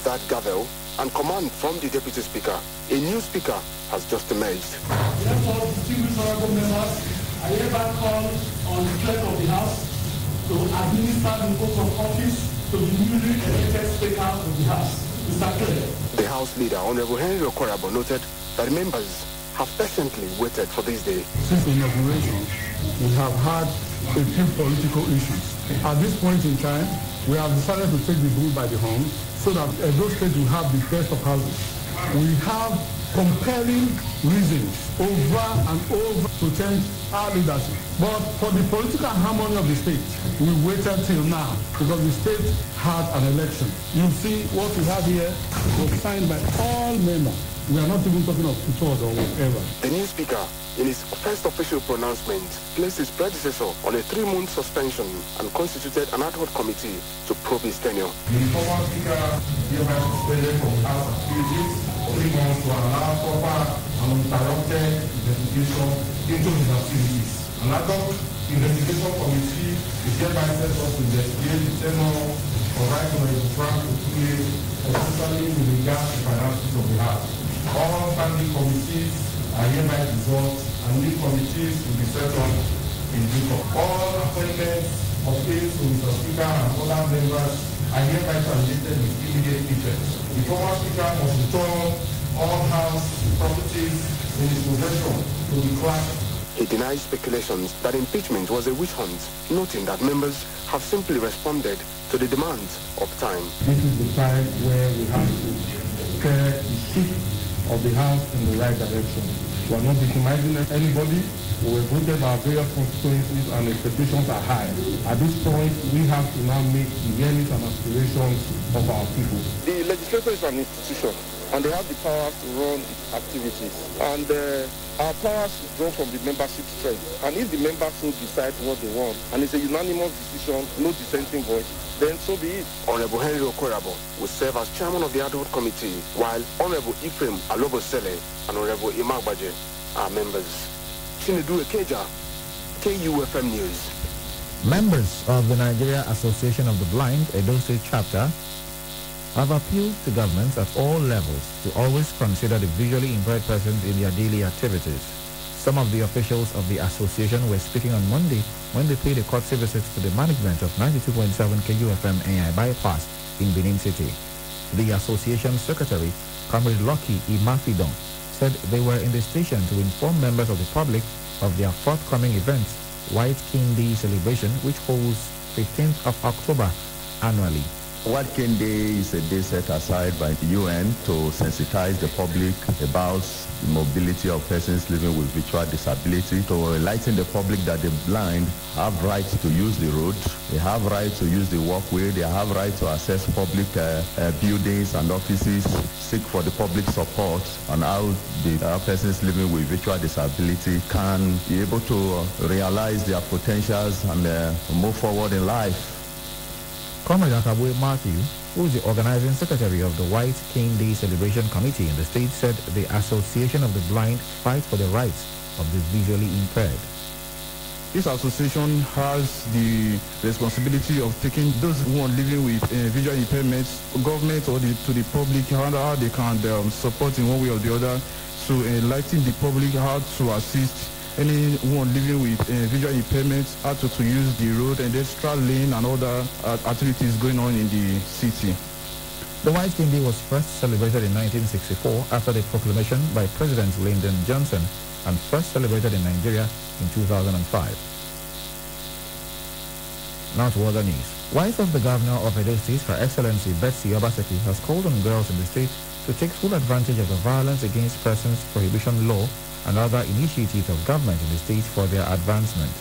With that gavel and command from the Deputy Speaker, a new Speaker has just emerged. Therefore, distinguished honorable members, I hereby call on the clerk of the House to administer the oath of office to the newly elected Speaker of the House, Mr. Clerk. The House Leader, Honorable Henry Okorabo, noted that the members have patiently waited for this day. Since the inauguration, we have had a few political issues. At this point in time, we have decided to take the bull by the horn so that Edo State will have the best of houses. We have compelling reasons over and over to change our leadership. But for the political harmony of the state, we waited till now because the state had an election. You see what we have here was signed by all members. We are not even talking of two-thirds or whatever. The new Speaker, in his first official pronouncement, placed his predecessor on a 3-month suspension and constituted an ad hoc committee to probe his tenure. The former Speaker hereby suspended from House activities for 3 months to allow proper and uninterrupted investigation into his activities. An ad hoc investigation committee is hereby set up to investigate the tenure of Right Honorable Frank Okuye, especially with regard to finances of the House. All standing committees are hereby dissolved and new committees will be set up in due course. All appointments of aides to Mr. Speaker and other members are hereby terminated with immediate effect. The former Speaker must return all House properties in his possession to the clerk. He denies speculations that impeachment was a witch hunt, noting that members have simply responded to the demands of time. This is the time where we have to steer the ship of the House in the right direction. We are not victimizing anybody. We were voted by various constituencies and expectations are high. At this point, we have to now meet the yearnings and aspirations of our people. The legislature is an institution and they have the power to run its activities. And our powers is drawn from the membership strength. And if the members so decide what they want, and it's a unanimous decision, no dissenting voice, then so be it. Honorable Henry Okorabo will serve as chairman of the ad hoc committee, while Honorable Ephraim Alobosele and Honorable Imagbaje are members. Chinedu Ekeja, KUFM News. Members of the Nigeria Association of the Blind, Edo State Chapter, have appealed to governments at all levels to always consider the visually impaired persons in their daily activities. Some of the officials of the association were speaking on Monday when they paid a courtesy visit to the management of 92.7 KUFM AI Bypass in Benin City. The association secretary, Comrade Lucky Imafidon, said they were in the station to inform members of the public of their forthcoming event, White King Day celebration, which holds 15th of October annually. White King Day is a day set aside by the UN to sensitize the public about the mobility of persons living with visual disability, to enlighten the public that the blind have rights to use the road, they have rights to use the walkway, they have rights to access public buildings and offices, seek for the public support on how the persons living with visual disability can be able to realize their potentials and move forward in life. Comrade Akabwe Matthew, who is the organizing secretary of the White King Day Celebration Committee in the state, said the Association of the Blind fight for the rights of the visually impaired. This association has the responsibility of taking those who are living with visual impairments, government or to the public, how they can support in one way or the other, to enlighten the public how to assist anyone living with visual impairments, how to use the road and extra lane and other activities going on in the city. The White King Day was first celebrated in 1964 after the proclamation by President Lyndon Johnson and first celebrated in Nigeria in 2005. Now to other news. Wife of the Governor of Edo State, Her Excellency Betsy Obaseki, has called on girls in the state to take full advantage of the Violence Against Persons Prohibition Law and other initiatives of government in the state for their advancement.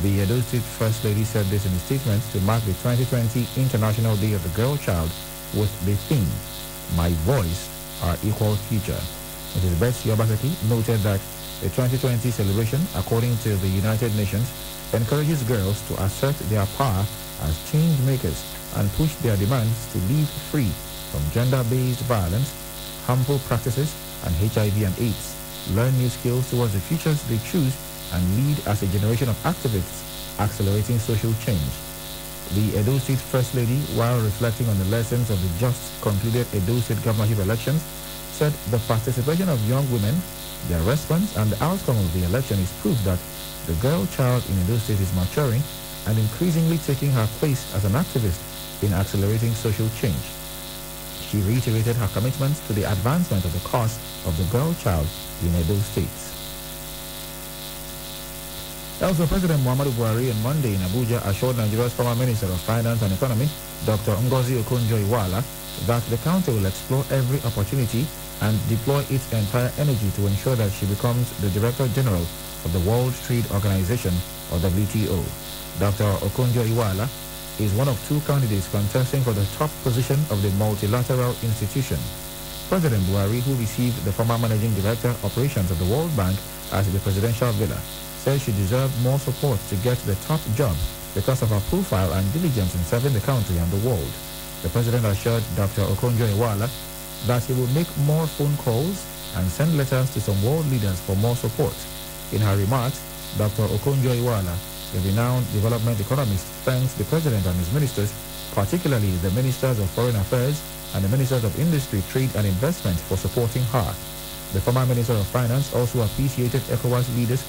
The Edo State First Lady said this in a statement to mark the 2020 International Day of the Girl Child with the theme, My Voice, Our Equal Future. Mrs. Betsy Obaseki noted that the 2020 celebration, according to the United Nations, encourages girls to assert their power as change makers and push their demands to live free from gender-based violence, harmful practices, and HIV and AIDS, learn new skills towards the futures they choose, and lead as a generation of activists accelerating social change. The Edo State First Lady, while reflecting on the lessons of the just concluded Edo State governorship elections, said the participation of young women, their response, and the outcome of the election is proof that the girl child in Edo State is maturing and increasingly taking her place as an activist in accelerating social change. She reiterated her commitment to the advancement of the cause of the girl child in Edo State. Also, President Muhammadu Buhari on Monday in Abuja assured Nigeria's former Minister of Finance and Economy, Dr. Ngozi Okonjo-Iweala, that the country will explore every opportunity and deploy its entire energy to ensure that she becomes the Director General of the World Trade Organization, or WTO. Dr. Okonjo-Iweala is one of two candidates contesting for the top position of the multilateral institution. President Buhari, who received the former Managing Director Operations of the World Bank at the presidential villa, said she deserved more support to get the top job because of her profile and diligence in serving the country and the world. The president assured Dr. Okonjo-Iweala that he will make more phone calls and send letters to some world leaders for more support. In her remarks, Dr. Okonjo-Iweala, a renowned development economist, thanks the president and his ministers, particularly the ministers of foreign affairs and the ministers of industry, trade and investment, for supporting her. The former minister of finance also appreciated ECOWAS leaders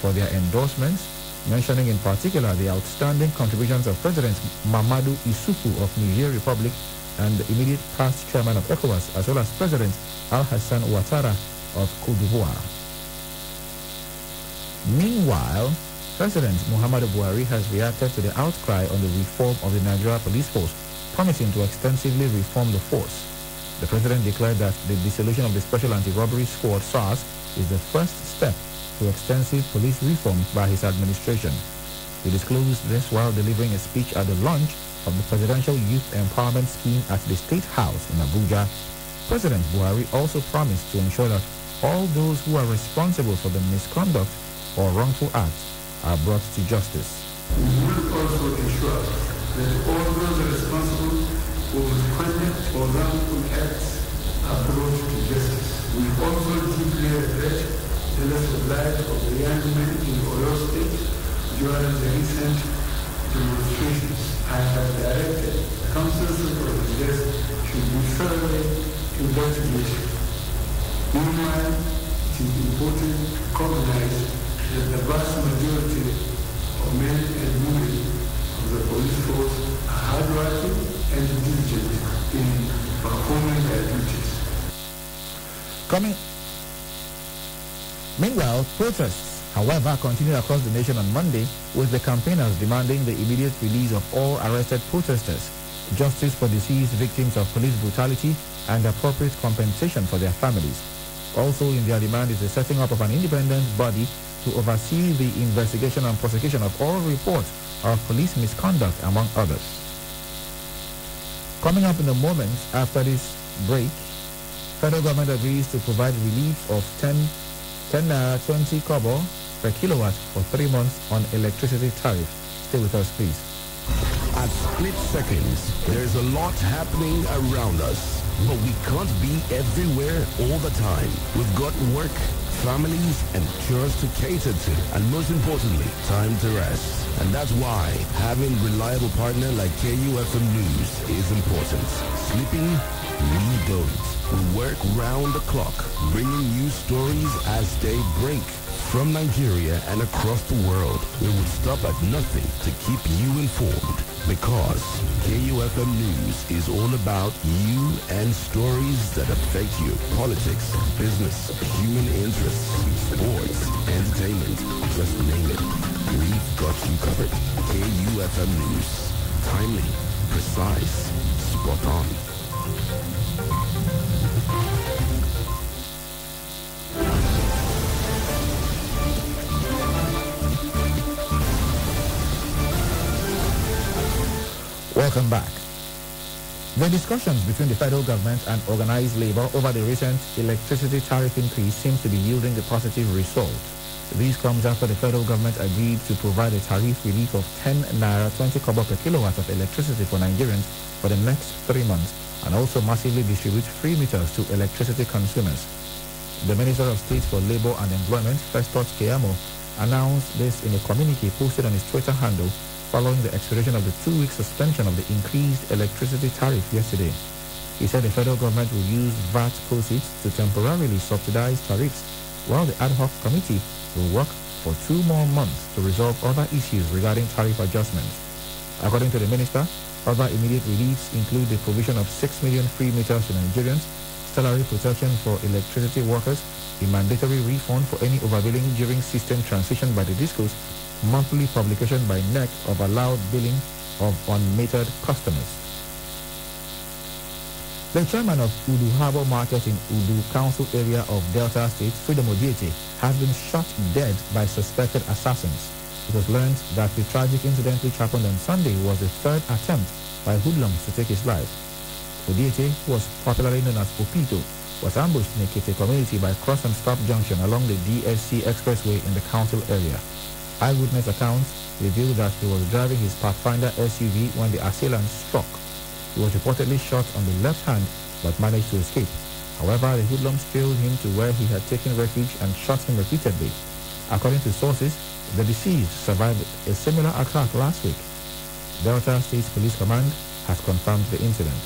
for their endorsements, mentioning in particular the outstanding contributions of President Mamadou Issoufou of Niger Republic and the immediate past chairman of ECOWAS, as well as President Al-Hassan Ouattara of Côte d'Ivoire. Meanwhile, President Muhammadu Buhari has reacted to the outcry on the reform of the Nigeria Police Force, promising to extensively reform the force. The president declared that the dissolution of the Special Anti-Robbery Squad, SARS, is the first step to extensive police reform by his administration. He disclosed this while delivering a speech at the launch of the Presidential Youth Empowerment Scheme at the State House in Abuja. President Buhari also promised to ensure that all those who are responsible for the misconduct or wrongful acts are brought to justice. We will also ensure that all those responsible for misconduct or wrongful acts are brought to justice. We also deeply regret the loss of life of the young men in Oyo State during the recent demonstrations. I have directed the councils of the death should be thoroughly investigated. Meanwhile, it is important to recognize that the vast majority of men and women of the police force are hardworking and diligent in performing their duties. Meanwhile, protests, however, continued across the nation on Monday, with the campaigners demanding the immediate release of all arrested protesters, justice for deceased victims of police brutality, and appropriate compensation for their families. Also in their demand is the setting up of an independent body to oversee the investigation and prosecution of all reports of police misconduct, among others. Coming up in the moments after this break, federal government agrees to provide relief of 20 kobo per kilowatt for 3 months on electricity tariff. Stay with us, please. At split seconds, there's a lot happening around us, but we can't be everywhere all the time. We've got work, families, and chores to cater to, and most importantly, time to rest. And that's why having reliable partner like KUFM News is important. Sleeping? We don't. We work round the clock, bringing you stories as they break from Nigeria and across the world. We would stop at nothing to keep you informed, because KUFM News is all about you and stories that affect you. Politics, business, human interests, sports, entertainment, just name it. We've got you covered. KUFM News. Timely, precise, spot on. Welcome back. The discussions between the federal government and organized labor over the recent electricity tariff increase seems to be yielding a positive result. This comes after the federal government agreed to provide a tariff relief of 10 naira 20 kobo per kilowatt of electricity for Nigerians for the next 3 months, and also massively distribute free meters to electricity consumers. The Minister of State for Labor and Employment, Festus Keyamo, announced this in a communique posted on his Twitter handle, following the expiration of the 2-week suspension of the increased electricity tariff yesterday. He said the federal government will use VAT proceeds to temporarily subsidize tariffs, while the ad hoc committee will work for 2 more months to resolve other issues regarding tariff adjustments. According to the minister, other immediate reliefs include the provision of 6 million free meters to Nigerians, salary protection for electricity workers, a mandatory refund for any overbilling during system transition by the DISCOs, monthly publication by NEC of allowed billing of unmetered customers. The chairman of Udu Harbour Market in Udu Council area of Delta State, Freedom Odiete, has been shot dead by suspected assassins. It was learned that the tragic incident which happened on Sunday was the 3rd attempt by hoodlums to take his life. Odiete, who was popularly known as Popito, was ambushed in a Kete community by cross and stop junction along the DSC expressway in the council area. Eyewitness accounts revealed that he was driving his Pathfinder SUV when the assailant struck. He was reportedly shot on the left hand but managed to escape. However, the hoodlums trailed him to where he had taken refuge and shot him repeatedly. According to sources, the deceased survived a similar attack last week. Delta State Police Command has confirmed the incident.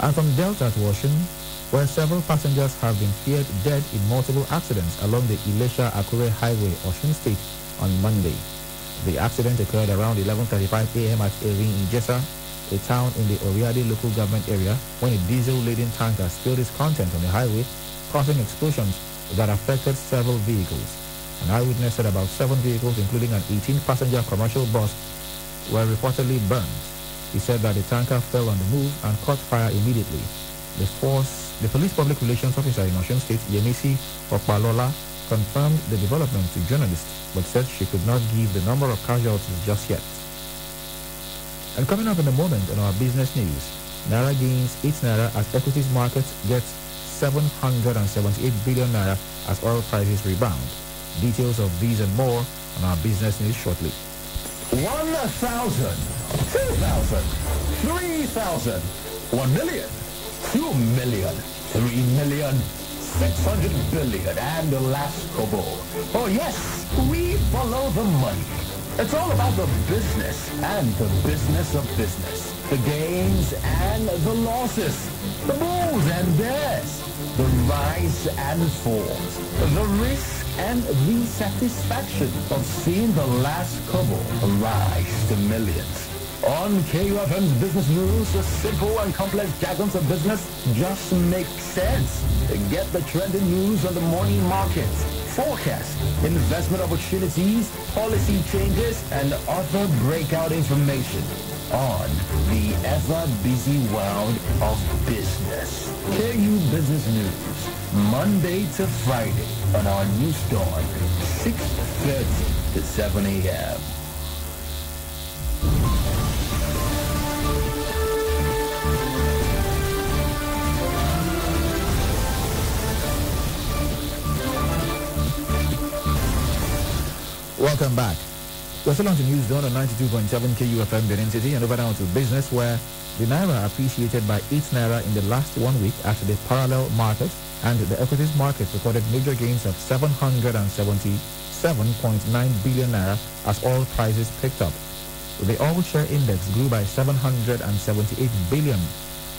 And from Delta to Osun, where several passengers have been feared dead in multiple accidents along the Ilesha-Akure Highway, Osun State, on Monday. The accident occurred around 11:35 a.m. at Erin Ijesa, a town in the Oriade local government area, when a diesel-laden tanker spilled its content on the highway, causing explosions that affected several vehicles. An eyewitness said about 7 vehicles, including an 18-passenger commercial bus, were reportedly burned. He said that the tanker fell on the move and caught fire immediately. The police public relations officer in Osun State, Yemisi Opalola, confirmed the development to journalists, but said she could not give the number of casualties just yet. And coming up in a moment on our business news, Naira gains 8 Naira as equities market gets 778 billion Naira as oil prices rebound. Details of these and more on our business news shortly. 1,000, 2,000, 3,000, 1 million, 2 million, 3 million, 600 billion, and the last kobo. Oh yes, we follow the money. It's all about the business and the business of business. The gains and the losses. The bulls and bears. The rise and falls. The risk and the satisfaction of seeing the last kobo rise to millions. On KUFM's Business News, the simple and complex jargons of business just make sense. Get the trending news on the morning markets, forecast, investment opportunities, policy changes, and other breakout information on the ever-busy world of business. KU Business News, Monday to Friday on our news dawn, 6:30 to 7 a.m. Welcome back. We're still on to News Zone on 92.7 KUFM Benin City, and over now to business, where the Naira appreciated by 8 Naira in the last 1 week at the parallel market, and the equities market recorded major gains of 777.9 billion Naira as oil prices picked up. The oil share index grew by 778 billion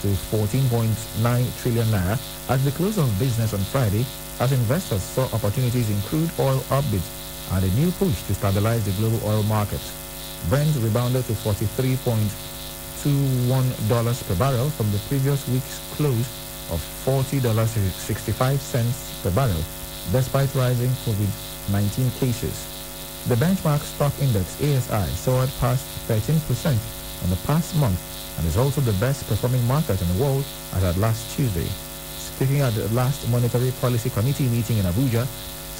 to 14.9 trillion Naira at the close of business on Friday, as investors saw opportunities in crude oil upbids and a new push to stabilize the global oil market. Brent rebounded to $43.21 per barrel from the previous week's close of $40.65 per barrel, despite rising COVID-19 cases. The benchmark stock index, ASI, soared past 13% on the past month and is also the best performing market in the world as at last Tuesday. Speaking at the last Monetary Policy Committee meeting in Abuja,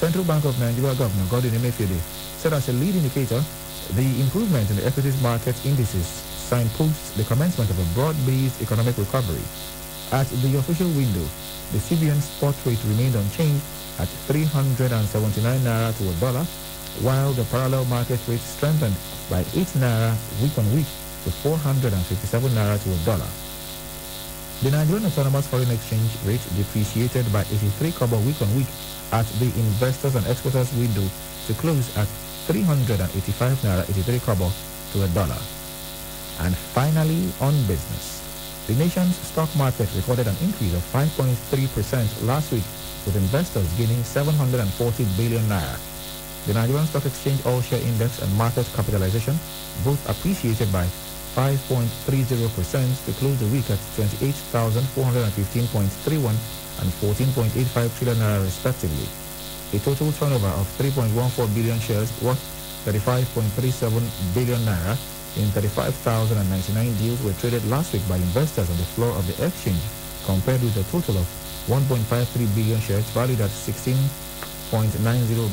Central Bank of Nigeria Governor Godwin Emefiele said as a lead indicator, the improvement in the equities market indices signposts the commencement of a broad-based economic recovery. At the official window, the CBN spot rate remained unchanged at 379 Naira to a dollar, while the parallel market rate strengthened by 8 Naira week on week to 457 Naira to a dollar. The Nigerian Autonomous Foreign Exchange rate depreciated by 83 kobo week on week at the investors and exporters window to close at 385 naira 83 kobo to a dollar. And finally, on business. The nation's stock market recorded an increase of 5.3% last week, with investors gaining 740 billion naira. The Nigerian Stock Exchange All-Share Index and market capitalization both appreciated by 5.30% to close the week at 28,415.31 and 14.85 trillion naira respectively. A total turnover of 3.14 billion shares worth 35.37 billion naira in 35,099 deals were traded last week by investors on the floor of the exchange, compared with a total of 1.53 billion shares valued at 16.90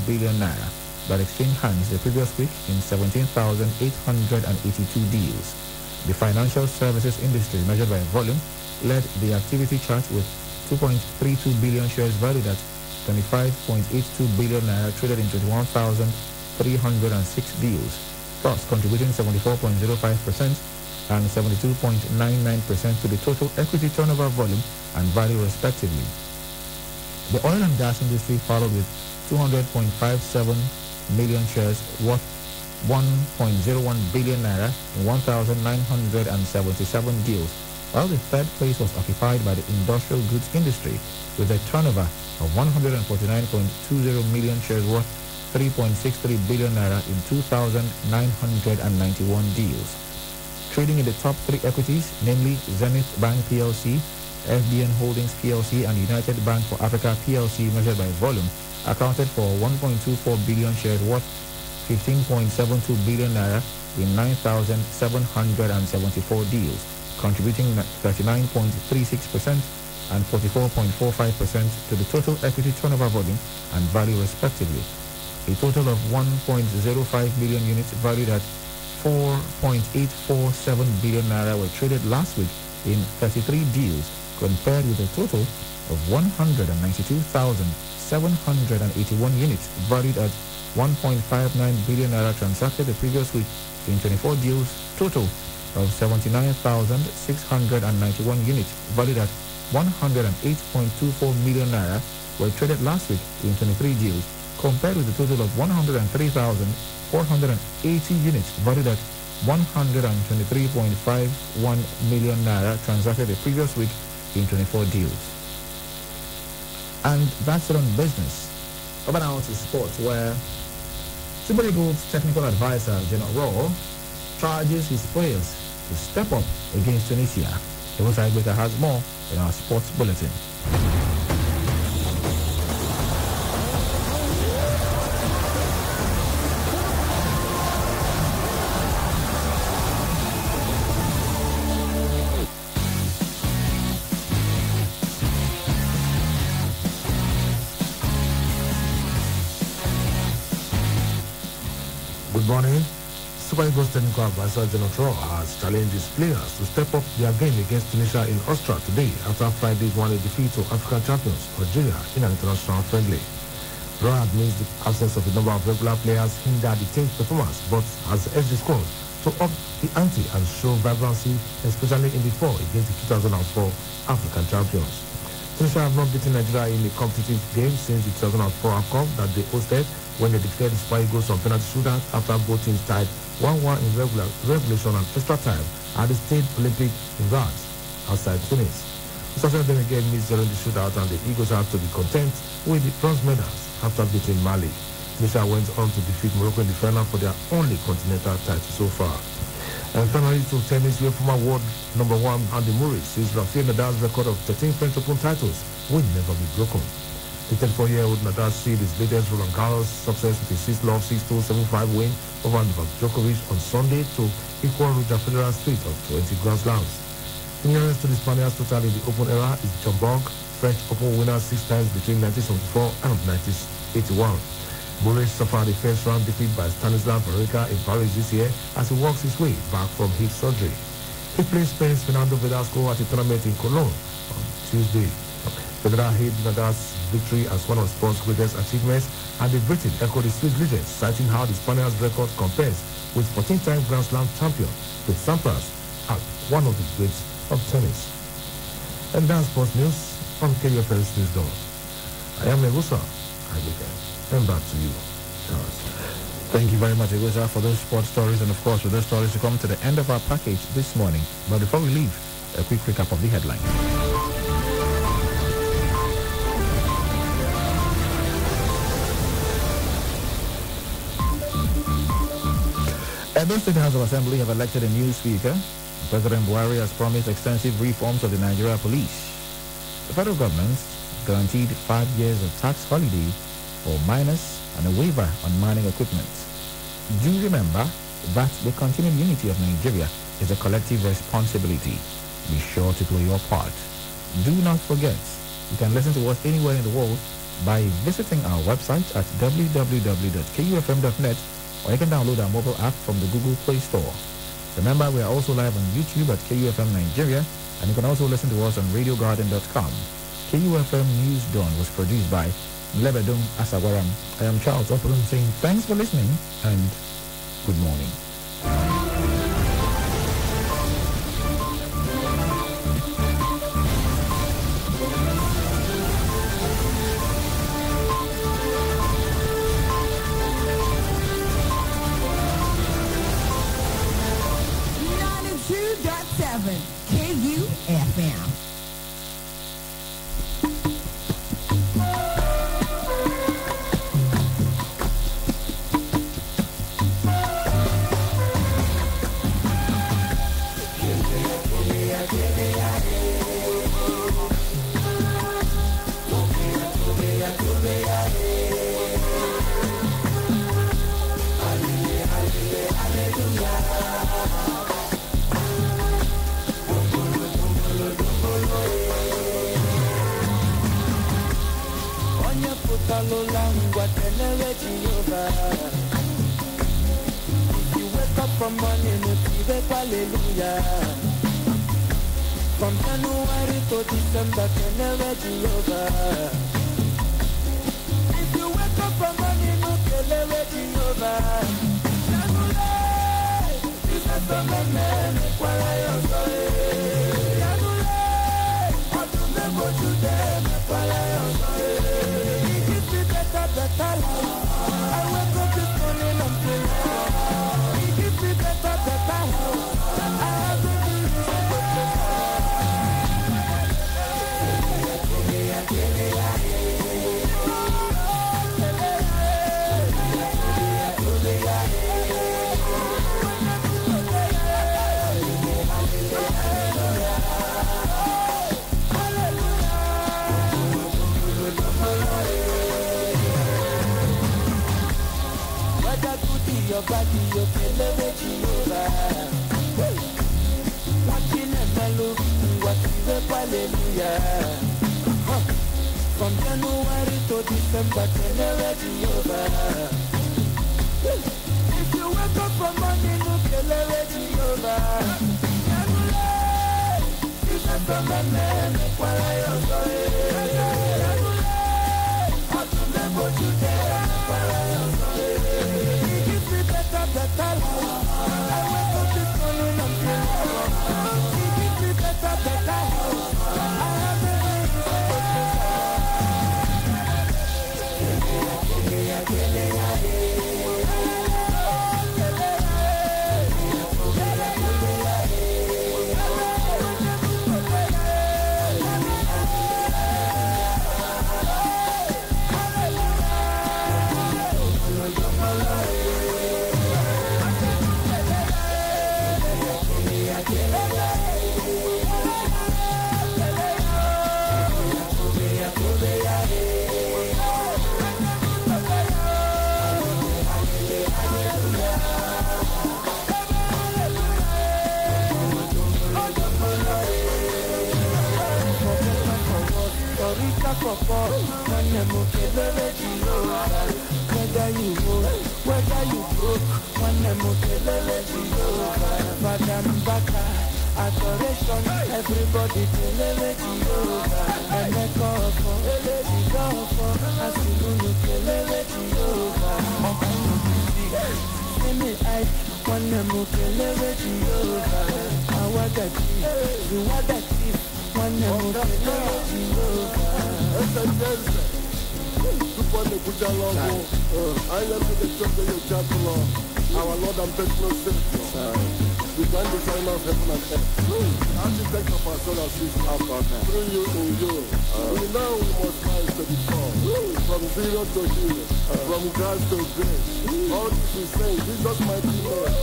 billion naira that exchanged hands the previous week in 17,882 deals. The financial services industry, measured by volume, led the activity chart with 2.32 billion shares valued at 25.82 billion naira traded in 21,306 deals, thus contributing 74.05% and 72.99% to the total equity turnover volume and value respectively. The oil and gas industry followed with 200.57 million shares worth 1.01 billion naira in 1,977 deals, while the third place was occupied by the industrial goods industry with a turnover of 149.20 million shares worth 3.63 billion naira in 2,991 deals. Trading in the top three equities, namely Zenith Bank PLC, FBN Holdings PLC, and United Bank for Africa PLC, measured by volume, accounted for 1.24 billion shares worth 15.72 billion naira in 9,774 deals, contributing 39.36% and 44.45% to the total equity turnover volume and value respectively. A total of 1.05 million units valued at 4.847 billion naira were traded last week in 33 deals, compared with a total of 192,781 units valued at 1.59 billion naira transacted the previous week in 24 deals. Total of 79,691 units valued at 108.24 million naira were traded last week in 23 deals, compared with a total of 103,480 units valued at 123.51 million naira transacted the previous week in 24 deals. And that's it on business. Over now to sports, where Super Eagles technical advisor General Raw charges his players to step up against Tunisia. The Hosai Baker has more in our sports bulletin. Good morning. Super Eagles technical advisor General Raw has challenged his players to step up their game against Tunisia in Austria today after Friday's 1-8 defeat to African champions Algeria in an international friendly. Raw admits the absence of a number of regular players hindered the team's performance, but has urged the squad to up the ante and show vibrancy, especially in the fall against the 2004 African champions. Tunisia have not beaten Nigeria in a competitive game since the 2004 AFCON that they hosted, when they declared the Super Eagles on penalty shootout after both teams tied 1-1 in regulation and extra time at the State Olympic in Reims outside Tunis. The success then again missed during the shootout, and the Eagles had to be content with the bronze medals after beating Mali. Tunisia went on to defeat Morocco in the final for their only continental title so far. And finally, to tennis, where former world number one Andy Murray says Rafael Nadal's record of 13 French Open titles will never be broken. The 34-year-old Nadal sealed his latest Roland Garros success with a 6-love 6-2 7-5 win over Novak Djokovic on Sunday to equal Roger Federer's streak of 20 Grand Slams. The nearest to the Spaniards total in the Open era is John Borg, French Open winner 6 times between 1974 and 1981. Murray suffered a first-round defeat by Stanislav Wawrinka in Paris this year as he works his way back from hip surgery. He played Spain's Fernando Velasco at a tournament in Cologne on Tuesday. Federer hailed Nadal's victory as one of sport's greatest achievements, and the Briton echoed the Swiss legend, citing how the Spaniard's record compares with 14-time Grand Slam champion Pete Sampras as one of the greats of tennis. And that's sports news on KUFM's News Dawn. I am Egusa. I begin. And back to you, Charles. Thank you very much, Egosa, for those sports stories and, of course, for those stories to come to the end of our package this morning. But before we leave, a quick recap of the headlines. Edo State House of Assembly have elected a new speaker. President Buhari has promised extensive reforms of the Nigeria police. The federal government guaranteed 5 years of tax holiday for miners and a waiver on mining equipment. Do remember that the continued unity of Nigeria is a collective responsibility. Be sure to play your part. Do not forget, you can listen to us anywhere in the world by visiting our website at www.kufm.net, or you can download our mobile app from the Google Play Store. Remember, we are also live on YouTube at KUFM Nigeria, and you can also listen to us on radiogarden.com. KUFM News Dawn was produced by Lebedum Asagwaram. I am Charles Opulum saying thanks for listening and good morning. KUFM. If you wake up from morning, motivate hallelujah. From January to December, Kenere Jehovah. If you wake up from morning, Kenere Jehovah. January, this is the man, Kwara Yosoe. January, what do they go to them, Kwara Yosoe. Better life. I wake up this morning and pray. He gives me better life. I have to do your body, your elevate Jehovah. Watching and look, watching the hallelujah. From January to December, Kenere Jehovah. If you wake up from morning, look, Kenere Jehovah. January, this is the man, Kwara Yosoe. January, how to never do that, Kwara Yosoe. Better life. I wake up this morning and pray. He gives me better life. I have whether you move, whether you broke, adoration, everybody deliver Jehovah. And I call for, Asilunu deliver Jehovah. Semi I one more deliver Jehovah. Awagati, one more deliver Jehovah. Super Nebuja Logo. I am the church of your chapel. Our Lord and personal Savior. We can design of heaven and earth. Architect of our soul and system. Through you in you. We know we must rise to the top. From zero to hero. From grass to grace. All this is saying, Jesus mighty name.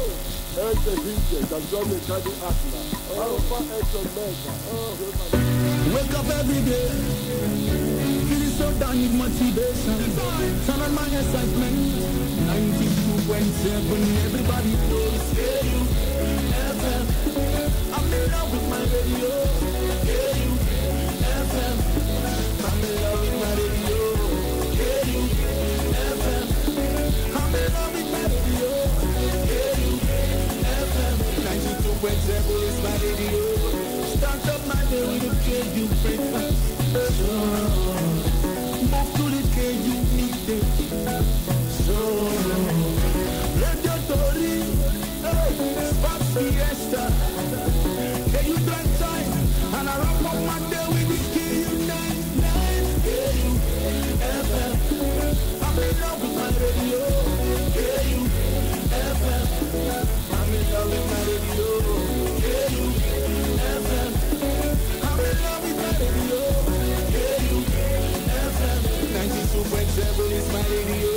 Wake up every day, feeling so down with motivation. Turn on my excitement. 92.7, everybody knows. KU FM. I'm in love with my radio. KU FM. I'm in love with my radio. KU FM. I'm in love with my radio. KU FM. 92.7 is my radio. Start up my day with a KU breakfast. Move to the KU midday. Radio Tori, Spark Fiesta. KU drive time, and I wrap up my day with the KU 99. KU FM. I'm in love with my radio. KU FM. I'm in love with my radio. KU FM. I'm in love with my radio. KU FM. 92.7 is my radio.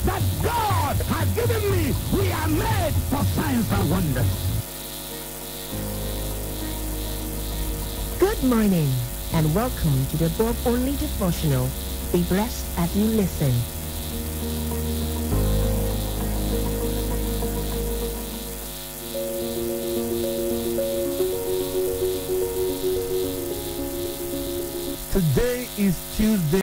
That God has given me, we are made for signs and wonders. Good morning and welcome to the Bob Only Devotional. Be blessed as you listen. Today is Tuesday.